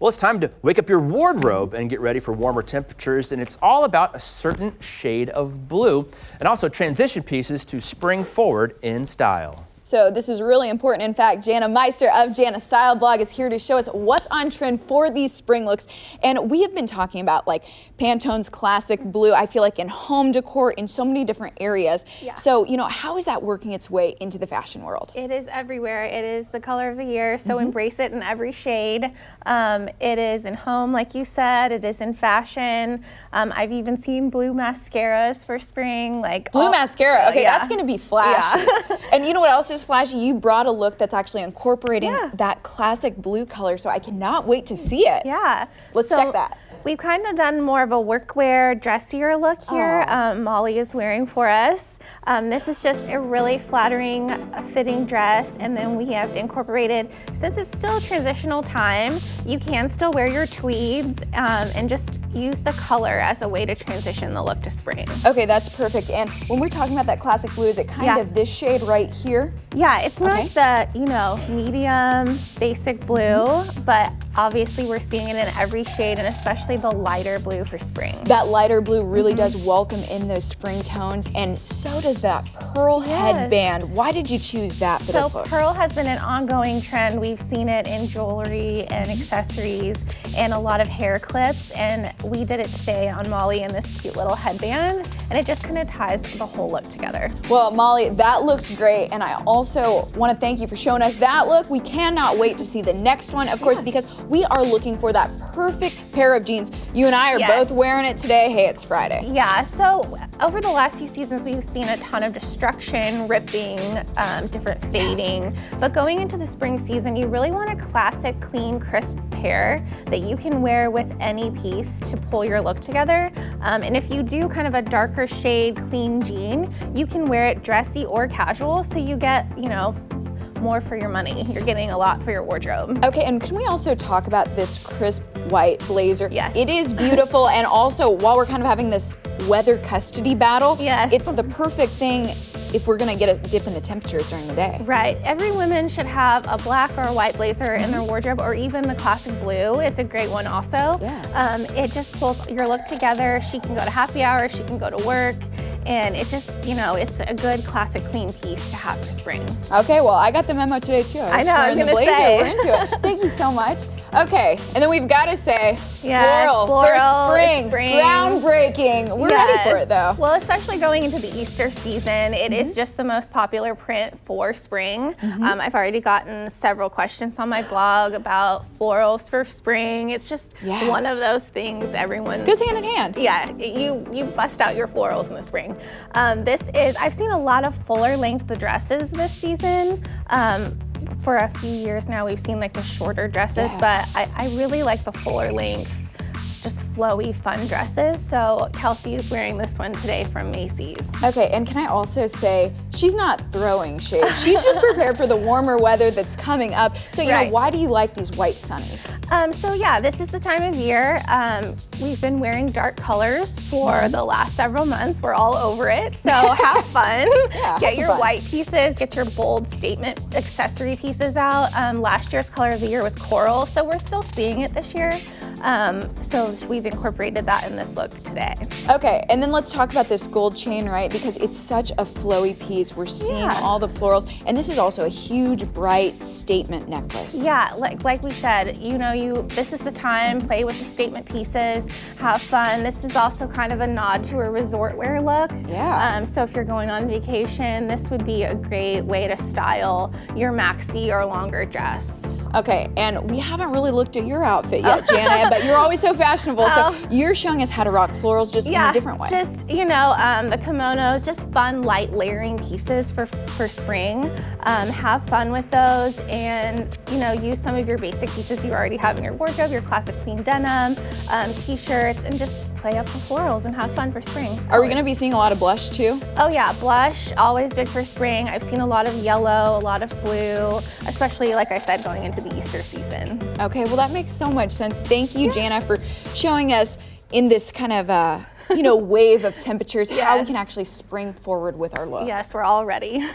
Well, it's time to wake up your wardrobe and get ready for warmer temperatures, and it's all about a certain shade of blue and also transition pieces to spring forward in style. So this is really important. In fact, Jana Meister of Jana Style Blog is here to show us what's on trend for these spring looks. And we have been talking about like Pantone's classic blue, I feel like in home decor in so many different areas. Yeah. So, how is that working its way into the fashion world? It is everywhere. It is the color of the year, so embrace it in every shade. It is in home, like you said. It is in fashion. I've even seen blue mascaras for spring. Blue mascara, okay, yeah. that's gonna be flashy. Yeah. And you know what else is flashy? You brought a look that's actually incorporating that classic blue color, so I cannot wait to see it. Yeah. Let's check that. We've kind of done more of a workwear, dressier look here. Molly is wearing for us. This is just a really flattering, fitting dress, and then we have incorporated, since it's still a transitional time, you can still wear your tweeds and just use the color as a way to transition the look to spring. Okay, that's perfect. And when we're talking about that classic blue, is it kind of this shade right here? Yeah, it's more like the, medium, basic blue, but obviously we're seeing it in every shade, and especially the lighter blue for spring. That lighter blue really does welcome in those spring tones, and so does that pearl headband. Why did you choose that for this look? So pearl has been an ongoing trend. We've seen it in jewelry and accessories and a lot of hair clips, and we did it today on Molly in this cute little headband, and it just kind of ties the whole look together. Well, Molly, that looks great, and I also want to thank you for showing us that look. We cannot wait to see the next one, of course, because we are looking for that perfect pair of jeans. You and I are both wearing it today. Hey, it's Friday. Yeah, so over the last few seasons, we've seen a ton of destruction, ripping, different fading. But going into the spring season, you really want a classic, clean, crisp pair that you can wear with any piece to pull your look together. And if you do kind of a darker shade, clean jean, you can wear it dressy or casual, so you get, more for your money. You're getting a lot for your wardrobe. Okay, and can we also talk about this crisp white blazer? Yes. It is beautiful, and also while we're kind of having this weather custody battle, yes, it's the perfect thing if we're gonna get a dip in the temperatures during the day. Right, every woman should have a black or a white blazer in their wardrobe, or even the classic blue is a great one also. Yeah. It just pulls your look together. She can go to happy hour, she can go to work, and it just, it's a good classic clean piece to have for spring. Okay, well, I got the memo today too. I know, I was gonna say. We're into it. Thank you so much. Okay, and then we've got to say, floral for spring, spring. Groundbreaking. We're ready for it though. Well, especially going into the Easter season, it is just the most popular print for spring. I've already gotten several questions on my blog about florals for spring. It's just one of those things everyone goes hand in hand. Yeah, you bust out your florals in the spring. I've seen a lot of fuller length dresses this season. For a few years now, we've seen like the shorter dresses, but I really like the fuller length, just flowy, fun dresses. So Kelsey is wearing this one today from Macy's. Okay, and can I also say, she's not throwing shade. She's just prepared for the warmer weather that's coming up. So, why do you like these white sunnies? So yeah, this is the time of year. We've been wearing dark colors for the last several months. We're all over it, so have fun. Get your white pieces, get your bold statement accessory pieces out. Last year's color of the year was coral, so we're still seeing it this year. So we've incorporated that in this look today. Okay, and then let's talk about this gold chain, right? Because it's such a flowy piece. We're seeing all the florals, and this is also a huge, bright statement necklace. Yeah, like we said, this is the time, play with the statement pieces, have fun. This is also kind of a nod to a resort wear look. Yeah. So if you're going on vacation, this would be a great way to style your maxi or longer dress. Okay, and we haven't really looked at your outfit yet, Jana, but you're always so fashionable, so you're showing us how to rock florals just in a different way. Just, the kimonos, just fun, light layering pieces for spring. Have fun with those, and, use some of your basic pieces you already have in your wardrobe, your classic clean denim, t-shirts, and just play up the florals and have fun for spring. Are we going to be seeing a lot of blush too? Oh yeah, blush, always big for spring. I've seen a lot of yellow, a lot of blue, especially, like I said, going into the Easter season. Okay, well that makes so much sense. Thank you, Jana, for showing us in this kind of wave of temperatures how we can actually spring forward with our look. Yes, we're all ready.